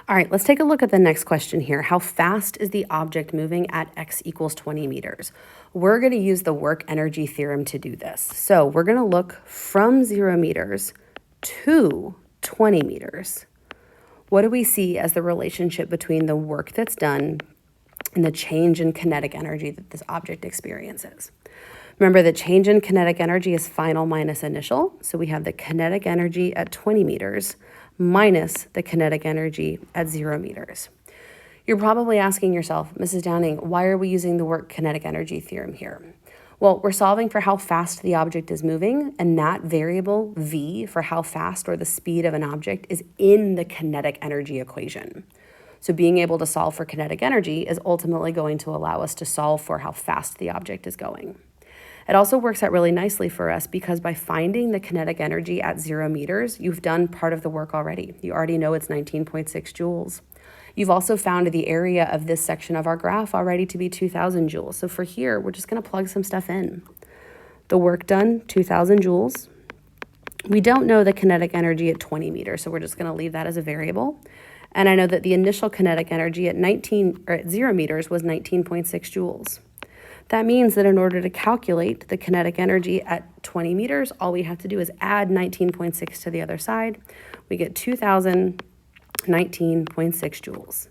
All right, let's take a look at the next question here. How fast is the object moving at x equals 20 meters? We're going to use the work energy theorem to do this. So we're going to look from 0 meters to 20 meters. What do we see as the relationship between the work that's done and the change in kinetic energy that this object experiences? Remember, the change in kinetic energy is final minus initial. So we have the kinetic energy at 20 meters minus the kinetic energy at 0 meters. You're probably asking yourself, Mrs. Downing, why are we using the work kinetic energy theorem here? Well, we're solving for how fast the object is moving, and that variable, v, for how fast or the speed of an object, is in the kinetic energy equation. So being able to solve for kinetic energy is ultimately going to allow us to solve for how fast the object is going. It also works out really nicely for us because by finding the kinetic energy at 0 meters, you've done part of the work already. You already know it's 19.6 joules. You've also found the area of this section of our graph already to be 2,000 joules. So for here, we're just going to plug some stuff in. The work done, 2,000 joules. We don't know the kinetic energy at 20 meters, so we're just going to leave that as a variable. And I know that the initial kinetic energy at 0 meters was 19.6 joules. That means that in order to calculate the kinetic energy at 20 meters, all we have to do is add 19.6 to the other side. We get 2,019.6 joules.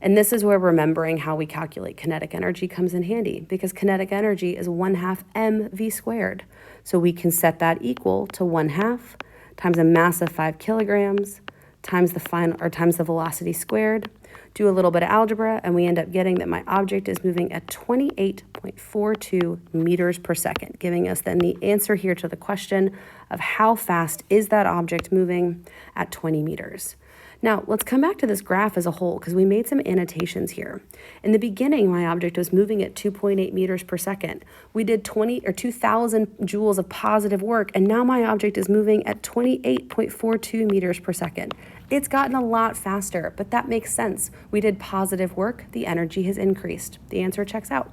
And this is where remembering how we calculate kinetic energy comes in handy, because kinetic energy is 1/2 mv squared. So we can set that equal to 1/2 times a mass of 5 kilograms times the velocity squared. Do a little bit of algebra, and we end up getting that my object is moving at 28.42 meters per second, giving us then the answer here to the question of how fast is that object moving at 20 meters. Now, let's come back to this graph as a whole because we made some annotations here. In the beginning, my object was moving at 2.8 meters per second. We did 2,000 joules of positive work, and now my object is moving at 28.42 meters per second. It's gotten a lot faster, but that makes sense. We did positive work, the energy has increased. The answer checks out.